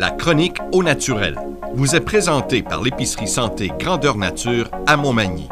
La chronique au naturel vous est présentée par l'épicerie santé Grandeur Nature à Montmagny.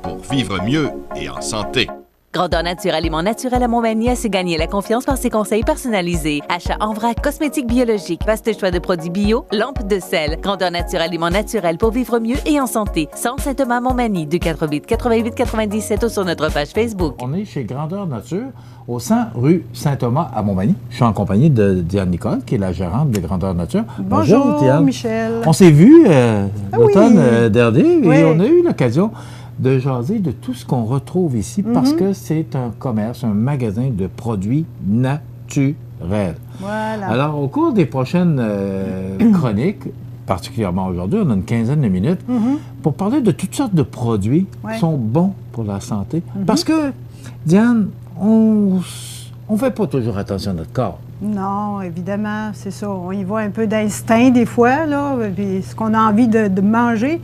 Pour vivre mieux et en santé. Grandeur Nature Aliments naturels à Montmagny a su gagner la confiance par ses conseils personnalisés. Achat en vrac, cosmétiques biologiques, vaste choix de produits bio, lampes de sel. Grandeur Nature Aliments naturels pour vivre mieux et en santé. Centre Saint-Thomas à Montmagny, 248-88-97 ou sur notre page Facebook. On est chez Grandeur Nature, au 100 rue Saint-Thomas à Montmagny. Je suis en compagnie de Diane Nicole, qui est la gérante de Grandeur Nature. Bonjour Diane. Michel. On s'est vu l'automne dernier et on a eu l'occasion de jaser de tout ce qu'on retrouve ici parce que c'est un commerce, un magasin de produits naturels. Voilà. Alors, au cours des prochaines chroniques, particulièrement aujourd'hui, on a une quinzaine de minutes, pour parler de toutes sortes de produits qui sont bons pour la santé. Parce que, Diane, on ne fait pas toujours attention à notre corps. Non, évidemment, c'est ça. On y va un peu d'instinct des fois, là, puis ce qu'on a envie de manger.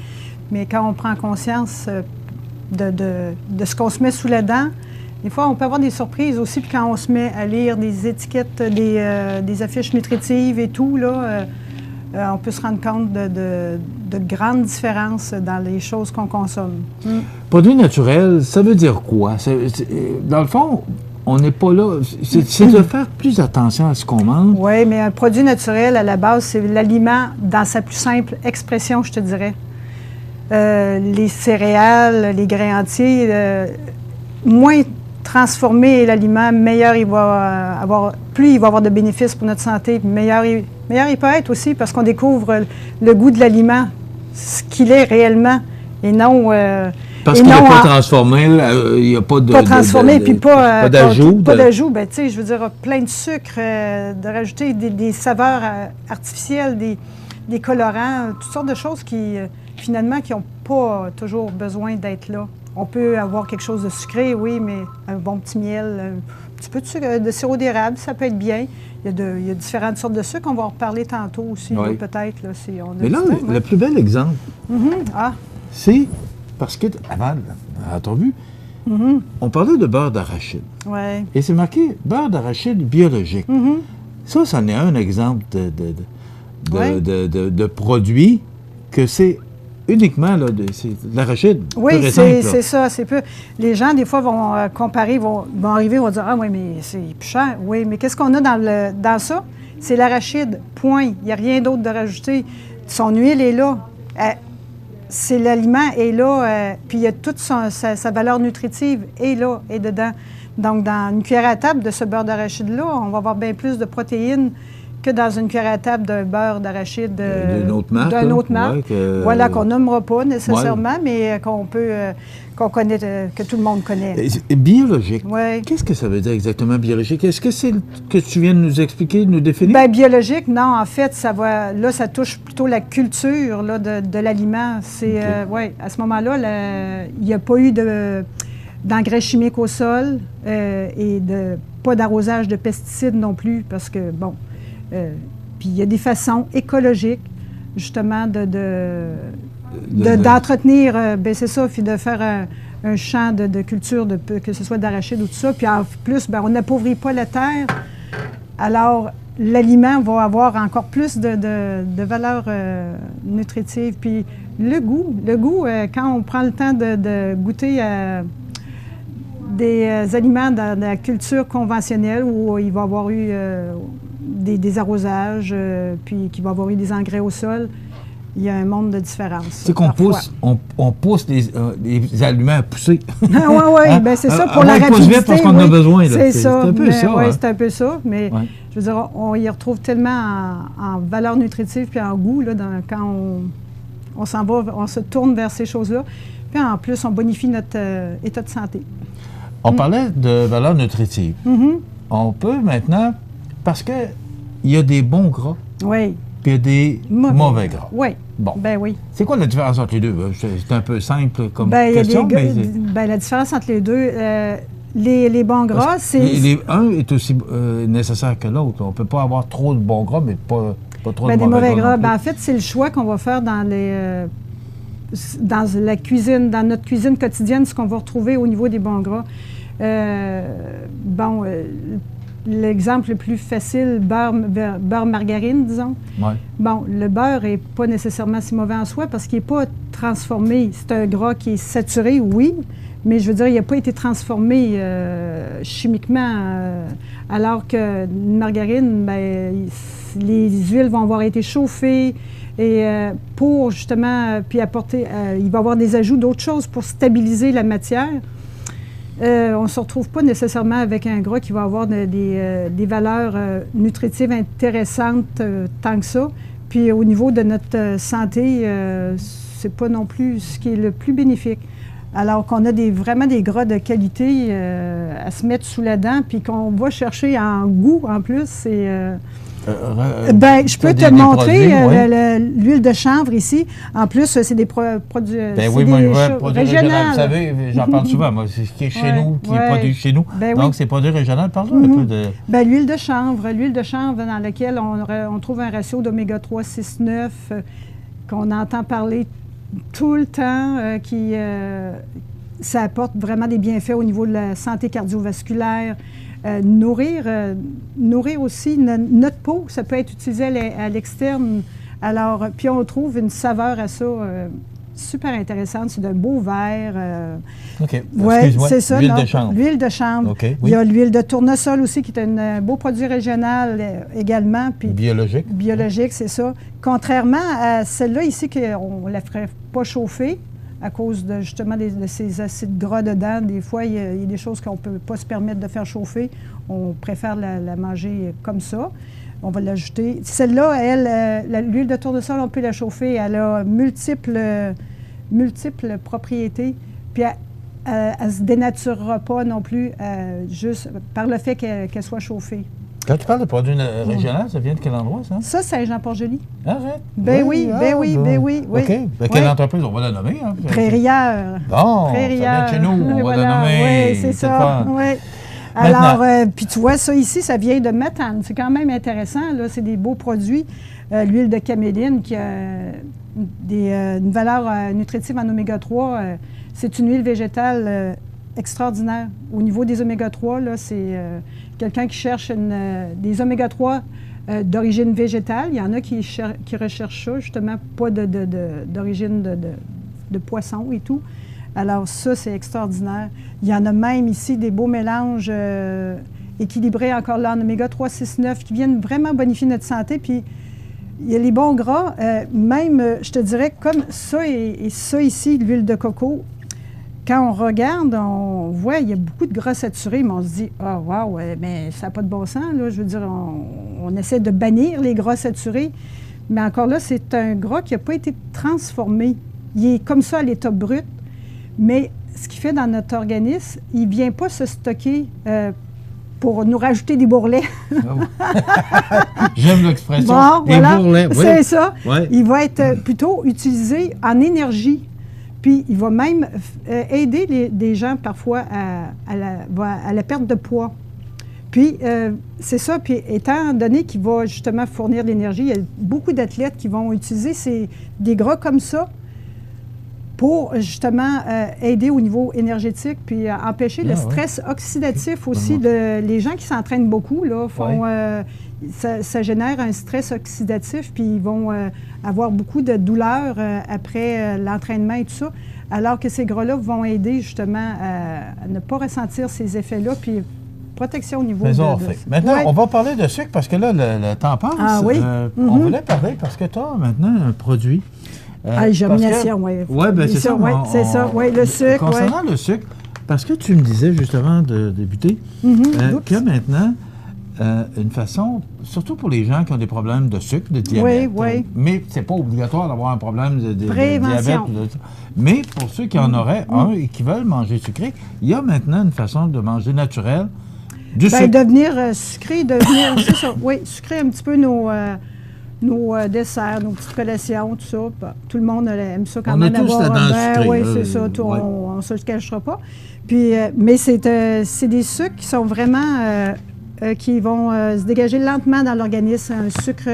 Mais quand on prend conscience de ce qu'on se met sous la dent, des fois, on peut avoir des surprises aussi. Puis quand on se met à lire des étiquettes, des affiches nutritives et tout, là, on peut se rendre compte de grandes différences dans les choses qu'on consomme. Produit naturel, ça veut dire quoi? Dans le fond, on n'est pas là. C'est de faire plus attention à ce qu'on mange. Oui, mais un produit naturel, à la base, c'est l'aliment dans sa plus simple expression, je te dirais. Les céréales, les grains entiers, moins transformé est l'aliment, meilleur il va avoir, plus il va avoir de bénéfices pour notre santé, meilleur il peut être aussi parce qu'on découvre le goût de l'aliment, ce qu'il est réellement, et non... parce qu'il n'est pas transformé, il n'y a pas de... Pas transformé, puis pas d'ajout. Pas d'ajout, bien, tu sais, je veux dire, plein de sucre, de rajouter des saveurs artificielles, des colorants, toutes sortes de choses qui... finalement, qui n'ont pas toujours besoin d'être là. On peut avoir quelque chose de sucré, oui, mais un bon petit miel, un petit peu de sirop d'érable, ça peut être bien. Il y a différentes sortes de sucre, on va en reparler tantôt aussi, peut-être. Là, si on a mais là, le plus bel exemple, c'est parce que, avant l'entrevue, on parlait de beurre d'arachide. Ouais. Et c'est marqué beurre d'arachide biologique. Ça, c'en est un exemple de produit que c'est uniquement de l'arachide. Oui, c'est ça. C'est peu. Les gens, des fois, vont comparer, vont arriver, vont dire « Ah oui, mais c'est plus cher. » Oui, mais qu'est-ce qu'on a dans ça? C'est l'arachide, point. Il n'y a rien d'autre de rajouter. Son huile est là. C'est l'aliment est là. Puis il y a toute sa valeur nutritive est là, est dedans. Donc, dans une cuillère à table de ce beurre d'arachide-là, on va avoir bien plus de protéines que dans une cuillère à table d'un beurre d'arachide d'une autre marque. Voilà, qu'on nommera pas nécessairement, mais qu'on connaît, que tout le monde connaît. Et biologique. Oui. Qu'est-ce que ça veut dire exactement biologique? Est-ce que c'est que tu viens de nous expliquer, de nous définir? Bien, biologique, non. En fait, ça touche plutôt la culture là, de l'aliment. C'est, à ce moment-là, il n'y a pas eu d'engrais chimiques au sol et pas d'arrosage de pesticides non plus, parce que, bon... puis il y a des façons écologiques, justement, d'entretenir, c'est ça, puis de faire un champ de culture, que ce soit d'arachide ou tout ça. Puis en plus, on n'appauvrit pas la terre. Alors, l'aliment va avoir encore plus de valeur nutritive. Puis le goût, quand on prend le temps de goûter à des aliments dans la culture conventionnelle où il va y avoir eu... des arrosages, puis qu'il va y avoir eu des engrais au sol, il y a un monde de différence. C'est qu'on pousse, on pousse les aliments à pousser. Oui, bien c'est ça, pour la rapidité. On pousse vite parce qu'on en a besoin. C'est ça. C'est un peu ça. Oui, c'est un peu ça, mais je veux dire, on y retrouve tellement en valeur nutritive puis en goût, là, quand on s'en va, on se tourne vers ces choses-là. Puis en plus, on bonifie notre état de santé. On parlait de valeur nutritive. On peut maintenant... Parce qu'il y a des bons gras, puis il y a des mauvais gras. Oui. Bon. Ben oui. C'est quoi la différence entre les deux? C'est un peu simple comme question, mais... la différence entre les deux, les bons gras, c'est... Un est aussi nécessaire que l'autre. On ne peut pas avoir trop de bons gras, mais pas trop de mauvais gras. En fait, c'est le choix qu'on va faire dans la cuisine, dans notre cuisine quotidienne, ce qu'on va retrouver au niveau des bons gras. l'exemple le plus facile, beurre margarine, disons. Ouais. Bon, le beurre n'est pas nécessairement si mauvais en soi parce qu'il n'est pas transformé. C'est un gras qui est saturé, oui, mais je veux dire, il n'a pas été transformé chimiquement. Alors qu'une margarine, bien, les huiles vont avoir été chauffées et pour justement, puis apporter, il va y avoir des ajouts d'autres choses pour stabiliser la matière. On ne se retrouve pas nécessairement avec un gras qui va avoir des valeurs nutritives intéressantes tant que ça. Puis au niveau de notre santé, c'est pas non plus ce qui est le plus bénéfique. Alors qu'on a vraiment des gras de qualité à se mettre sous la dent, puis qu'on va chercher en goût en plus, c'est... ben, je peux te montrer l'huile de chanvre ici. En plus, c'est des produits régionaux. Vous savez, j'en parle souvent. Moi, c'est ce qui est chez nous, qui est produit chez nous. Ben, donc, c'est produit régional. Parle-nous un peu de... Ben, l'huile de chanvre dans laquelle on trouve un ratio d'oméga 3, 6, 9, qu'on entend parler tout le temps, ça apporte vraiment des bienfaits au niveau de la santé cardiovasculaire. Nourrir aussi notre peau, ça peut être utilisé à l'externe. Alors, puis on trouve une saveur à ça super intéressante. C'est d'un beau vert. OK. Oui, c'est ça. L'huile de chanvre. L'huile de chanvre. Okay, oui. Il y a l'huile de tournesol aussi, qui est un beau produit régional également. Puis biologique. Biologique, c'est ça. Contrairement à celle-là ici, qu'on ne la ferait pas chauffer à cause de justement de ces acides gras dedans. Des fois, il y a des choses qu'on ne peut pas se permettre de faire chauffer. On préfère la manger comme ça. On va l'ajouter. Celle-là, l'huile de tournesol, on peut la chauffer. Elle a multiples propriétés. Puis elle ne se dénaturera pas non plus juste par le fait qu'elle soit chauffée. Quand tu parles de produits régionaux, ça vient de quel endroit, ça? Ça, c'est Saint-Jean-Port-Joli. Ah, ouais? Ben oui. OK. Ben, quelle entreprise? On va la nommer. Hein? Prairière. Bon, Prairière. Ça vient de chez nous. On va la nommer. Oui, c'est ça. Oui. Alors, puis tu vois, ça ici, ça vient de méthane. C'est quand même intéressant. Là, c'est des beaux produits. L'huile de caméline qui a une valeur nutritive en oméga 3. C'est une huile végétale extraordinaire. Au niveau des oméga 3, là, c'est quelqu'un qui cherche des oméga 3 d'origine végétale. Il y en a qui recherchent ça, justement, pas d'origine de poisson et tout. Alors ça, c'est extraordinaire. Il y en a même ici des beaux mélanges équilibrés encore là en oméga 3, 6, 9 qui viennent vraiment bonifier notre santé. Puis il y a les bons gras, même, je te dirais, comme ça et ça ici, l'huile de coco. Quand on regarde, on voit, il y a beaucoup de gras saturés, mais on se dit, ah, wow, mais ça n'a pas de bon sens, là. Je veux dire, on essaie de bannir les gras saturés, mais encore là, c'est un gras qui n'a pas été transformé. Il est comme ça à l'état brut, mais ce qu'il fait dans notre organisme, il ne vient pas se stocker pour nous rajouter des bourrelets. J'aime l'expression. Bon, des bourrelets. Oui. C'est ça. Oui. Il va être plutôt utilisé en énergie. Puis, il va même aider des gens parfois à la perte de poids. Puis, c'est ça. Puis, étant donné qu'il va justement fournir de l'énergie, il y a beaucoup d'athlètes qui vont utiliser des gras comme ça pour justement aider au niveau énergétique, puis empêcher le stress oxydatif aussi. Les gens qui s'entraînent beaucoup, là, font... Ça génère un stress oxydatif, puis ils vont avoir beaucoup de douleurs après l'entraînement et tout ça, alors que ces gras-là vont aider justement à ne pas ressentir ces effets-là, puis protection au niveau Maintenant, on va parler de sucre, parce que là, le temps passe. Ah oui? On voulait parler, parce que tu as maintenant un produit... germination, oui. Oui, bien c'est ça. C'est ça, oui, le sucre. Concernant le sucre, parce que tu me disais justement de débuter, que maintenant... une façon, surtout pour les gens qui ont des problèmes de sucre, de diabète. Oui. Mais c'est pas obligatoire d'avoir un problème de diabète. Mais pour ceux qui en auraient un et qui veulent manger sucré, il y a maintenant une façon de manger naturelle du sucre. Devenir sucré, c'est ça, oui, sucrer un petit peu nos desserts, nos petites collations, tout ça. Tout le monde aime ça quand même. On a tous la dent sucrée. Oui, c'est ça, on ne se le cachera pas. Puis, mais c'est des sucres qui sont vraiment... qui vont se dégager lentement dans l'organisme. Un sucre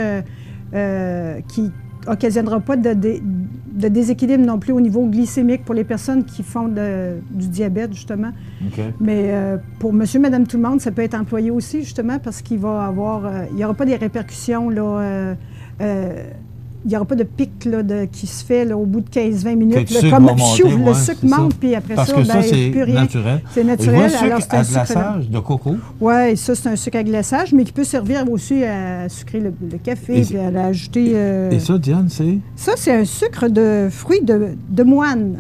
occasionnera pas de déséquilibre non plus au niveau glycémique pour les personnes qui font du diabète, justement. OK. Mais pour monsieur, madame, tout le monde, ça peut être employé aussi, justement, parce qu'il va avoir... il n'y aura pas des répercussions, là... il n'y aura pas de pic là, qui se fait là, au bout de 15-20 minutes. Le sucre comme va monter, le sucre monte, puis après parce ça, que ça, c'est plus rien. naturel. C'est Je naturel. vois sucre Alors, c'est un à sucre glaçage de coco. Oui, ça, c'est un sucre à glaçage, mais qui peut servir aussi à sucrer le café, puis à l'ajouter... Et ça, Diane, c'est? Ça, c'est un sucre de fruits de moine.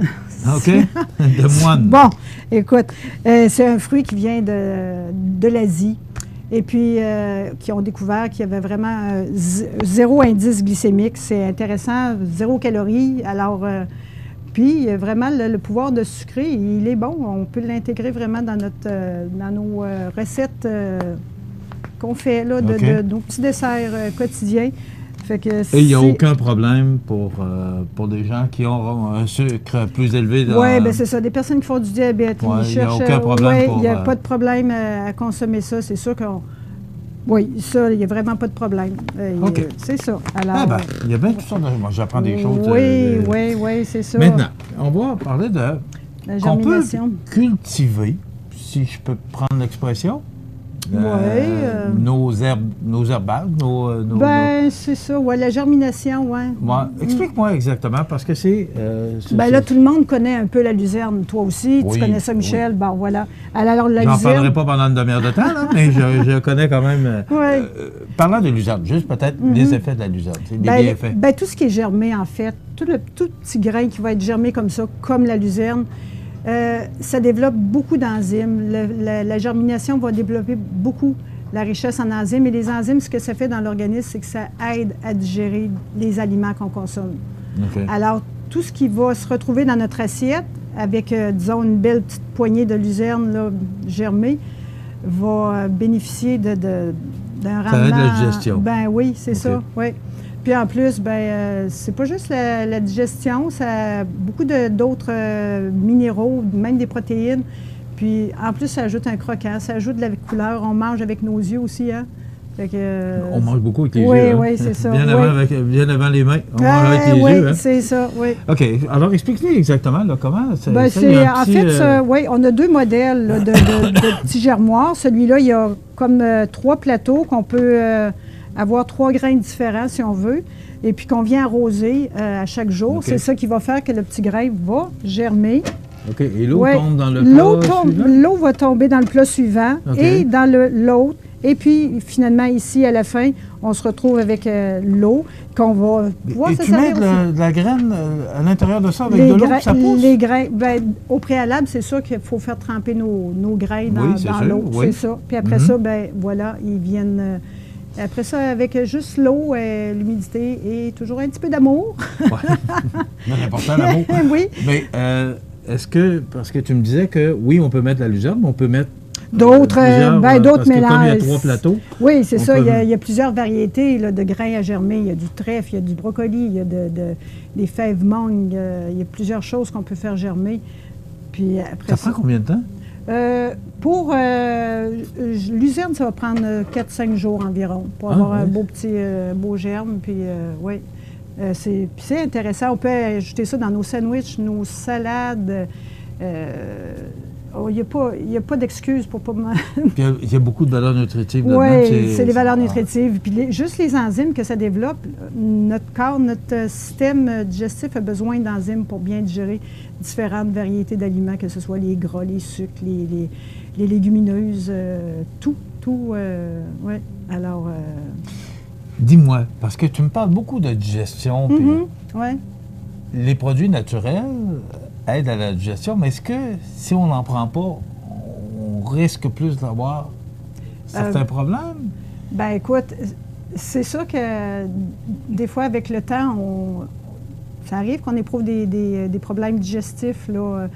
OK. De moine. Bon, écoute, c'est un fruit qui vient de l'Asie. Et puis, qui ont découvert qu'il y avait vraiment zéro indice glycémique. C'est intéressant, 0 calories. Alors, puis, vraiment, le pouvoir de sucrer, il est bon. On peut l'intégrer vraiment dans nos recettes qu'on fait, là, de nos petits desserts quotidiens. Fait que et il n'y a aucun problème pour des gens qui ont un sucre plus élevé. Oui, bien c'est ça. Des personnes qui font du diabète, ouais, ils cherchent... Il n'y a aucun problème il n'y a pas de problème à consommer ça. C'est sûr qu'on... Oui, ça, il n'y a vraiment pas de problème. OK. C'est ça. Alors, il y a bien toutes sortes de... Moi, j'apprends des choses. Oui, c'est ça. Maintenant, on va parler de... La qu'on peut germination. cultiver, si je peux prendre l'expression. Nos herbages, c'est ça, oui, la germination, oui. Explique-moi exactement, parce que c'est... là, tout le monde connaît un peu la luzerne. Toi aussi, tu connais ça, Michel. Oui. Bon, voilà. Alors, la luzerne... J'en parlerai pas pendant une demi-heure de temps, là, mais je connais quand même... parlant de luzerne, juste peut-être les effets de la luzerne, les bienfaits. Tout ce qui est germé, en fait, tout petit grain qui va être germé comme ça, comme la luzerne, ça développe beaucoup d'enzymes. La germination va développer beaucoup la richesse en enzymes. Et les enzymes, ce que ça fait dans l'organisme, c'est que ça aide à digérer les aliments qu'on consomme. Okay. Alors, tout ce qui va se retrouver dans notre assiette, avec, disons, une belle petite poignée de luzerne là, germée, va bénéficier d'un rendement... Ça aide la digestion. Ben oui, c'est ça, oui. Puis en plus, c'est pas juste la digestion, ça a beaucoup d'autres minéraux, même des protéines. Puis en plus, ça ajoute un croquant, ça ajoute de la couleur. On mange avec nos yeux aussi, hein? Fait que, on mange beaucoup avec les yeux. Oui, c'est ça. Bien avant les mains, on mange avec les yeux. Hein? C'est ça, oui. OK. Alors, explique-nous exactement là, comment en fait, on a 2 modèles là, de petits germoirs. Celui-là, il y a comme 3 plateaux qu'on peut... avoir 3 grains différents, si on veut, et puis qu'on vient arroser à chaque jour. Okay. C'est ça qui va faire que le petit grain va germer. OK. Et l'eau tombe dans le plat suivant? L'eau va tomber dans le plat suivant et dans l'autre. Et puis, finalement, ici, à la fin, on se retrouve avec l'eau qu'on va pouvoir se servir. Et tu mets de la graine à l'intérieur de ça avec de l'eau, ça pousse? Les grains, au préalable, c'est sûr qu'il faut faire tremper nos grains dans l'eau. Oui. C'est ça. Puis après ça, voilà, ils viennent... Après ça, avec juste l'eau, l'humidité et toujours un petit peu d'amour. Oui, c'est important, l'amour. Oui. Mais est-ce que, parce que tu me disais que oui, on peut mettre de la luzerne, mais on peut mettre d'autres mélanges. Comme il y a 3 plateaux. Oui, c'est ça. Il y a plusieurs variétés là, de grains à germer. Il y a du trèfle, il y a du brocoli, il y a des fèves mangue. Il y a plusieurs choses qu'on peut faire germer. Puis après ça prend combien de temps? Pour luzerne, ça va prendre 4-5 jours environ pour avoir un beau germe. Puis oui, c'est intéressant. On peut ajouter ça dans nos sandwichs, nos salades. Il n'y a pas d'excuse pour pas... Il y a beaucoup de valeurs nutritives là-dedans. Oui, c'est les valeurs nutritives. Puis juste les enzymes que ça développe, notre corps, notre système digestif a besoin d'enzymes pour bien digérer différentes variétés d'aliments, que ce soit les gras, les sucres, les légumineuses, tout. Oui, alors... Dis-moi, parce que tu me parles beaucoup de digestion, puis oui. Les produits naturels aident à la digestion, mais est-ce que si on n'en prend pas, on risque plus d'avoir certains problèmes? Bien, écoute, c'est sûr que des fois, avec le temps, ça arrive qu'on éprouve des problèmes digestifs, là,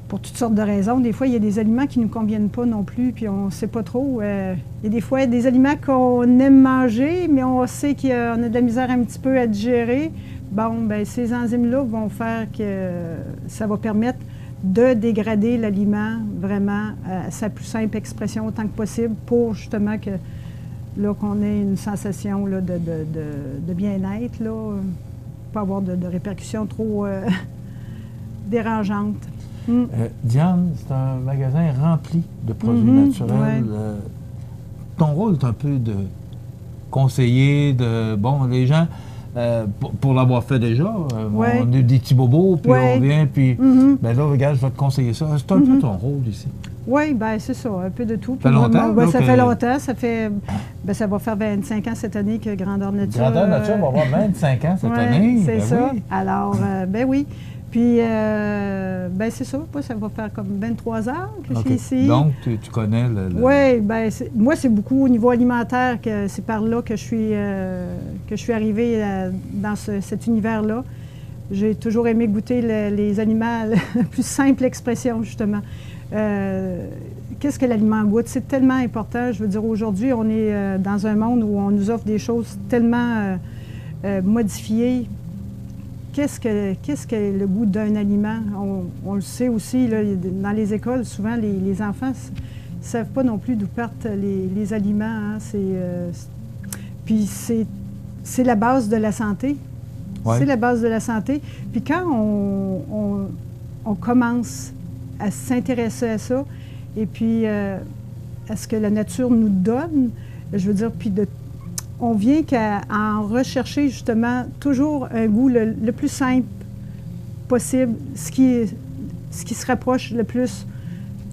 pour toutes sortes de raisons. Des fois, il y a des aliments qui ne nous conviennent pas non plus, puis on ne sait pas trop. Il y a des fois des aliments qu'on aime manger, mais on sait qu'on a de la misère un petit peu à digérer. Bon, bien, ces enzymes-là vont faire que ça va permettre de dégrader l'aliment vraiment à sa plus simple expression autant que possible pour justement qu'on ait une sensation là, de bien-être. Là. pas avoir de répercussions trop dérangeantes. Diane, c'est un magasin rempli de produits naturels. Ton rôle est un peu de conseiller, les gens, pour l'avoir fait déjà, on a des petits bobos, puis on vient, puis là, regarde, je vais te conseiller ça. C'est un peu ton rôle ici. Oui, bien, c'est ça, un peu de tout. Ça fait longtemps? Ça fait longtemps. Ça va faire 25 ans cette année que Grandeur Nature... Grandeur Nature va avoir 25 ans cette année. C'est ça. Oui. Alors, oui. Puis, c'est ça. Moi, ça va faire comme 23 ans que je suis ici. Donc, tu connais Oui, moi, c'est beaucoup au niveau alimentaire que c'est par là que je suis arrivée dans cet univers-là. J'ai toujours aimé goûter les aliments, la plus simple expression, justement. Qu'est-ce que l'aliment goûte? C'est tellement important. Je veux dire, aujourd'hui, on est dans un monde où on nous offre des choses tellement modifiées. Qu'est-ce que le goût d'un aliment? On le sait aussi, là, dans les écoles, souvent, les enfants ne savent pas non plus d'où partent les aliments. Hein. Puis c'est la base de la santé. Ouais. C'est la base de la santé. Puis quand on commence à s'intéresser à ça, et puis à ce que la nature nous donne, je veux dire, puis on vient qu'à en rechercher justement toujours un goût le plus simple possible, ce qui se rapproche le plus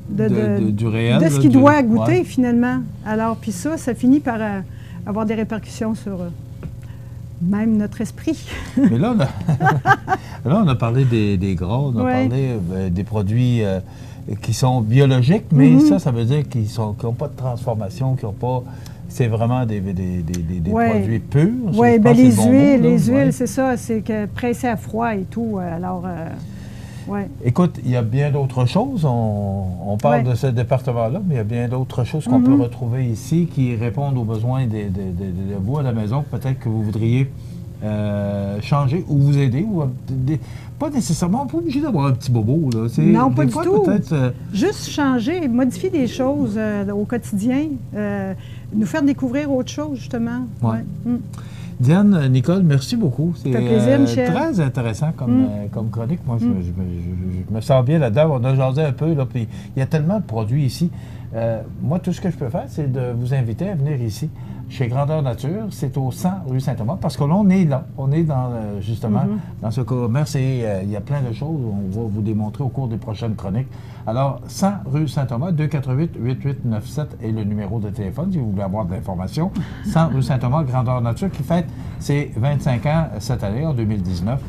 du réel, de ce qu'il doit goûter finalement. Alors, puis ça finit par avoir des répercussions sur même notre esprit. Mais là, on a parlé des gras, on a parlé des produits qui sont biologiques, mais ça veut dire qu'ils n'ont pas de transformation, qui n'ont pas... C'est vraiment des produits purs. Oui, bien les huiles, c'est ça, c'est que pressé à froid et tout. Alors, Écoute, il y a bien d'autres choses. On parle de ce département-là, mais il y a bien d'autres choses qu'on peut retrouver ici qui répondent aux besoins de vous à la maison. Peut-être que vous voudriez changer ou vous aider. Ou, pas nécessairement, pas obligé d'avoir un petit bobo. Là. Non, pas du tout. Juste changer, modifier des choses au quotidien, nous faire découvrir autre chose, justement. Ouais. Diane, Nicole, merci beaucoup. C'est plaisir, Michel. Très intéressant comme chronique. Moi, je me sens bien là-dedans. On a jasé un peu, là, puis il y a tellement de produits ici. Moi, tout ce que je peux faire, c'est de vous inviter à venir ici, chez Grandeur Nature. C'est au 100 rue Saint-Thomas, parce que là, on est là. On est dans, justement dans ce commerce et il y a plein de choses. On va vous démontrer au cours des prochaines chroniques. Alors, 100 rue Saint-Thomas, 248-8897 est le numéro de téléphone si vous voulez avoir de l'information. 100 rue Saint-Thomas, Grandeur Nature, qui fête ses 25 ans cette année, en 2019.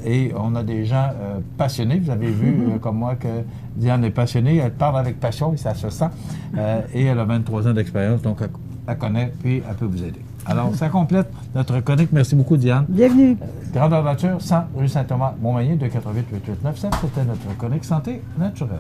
Et on a des gens passionnés. Vous avez vu, comme moi, que Diane est passionnée. Elle parle avec passion et ça se sent. Et elle a 23 ans d'expérience, donc elle connaît, puis elle peut vous aider. Alors, ça complète notre chronique. Merci beaucoup, Diane. Bienvenue. Grandeur Nature, 100 rue Saint-Thomas, Montmagny, 248-8897. C'était notre chronique Santé naturelle.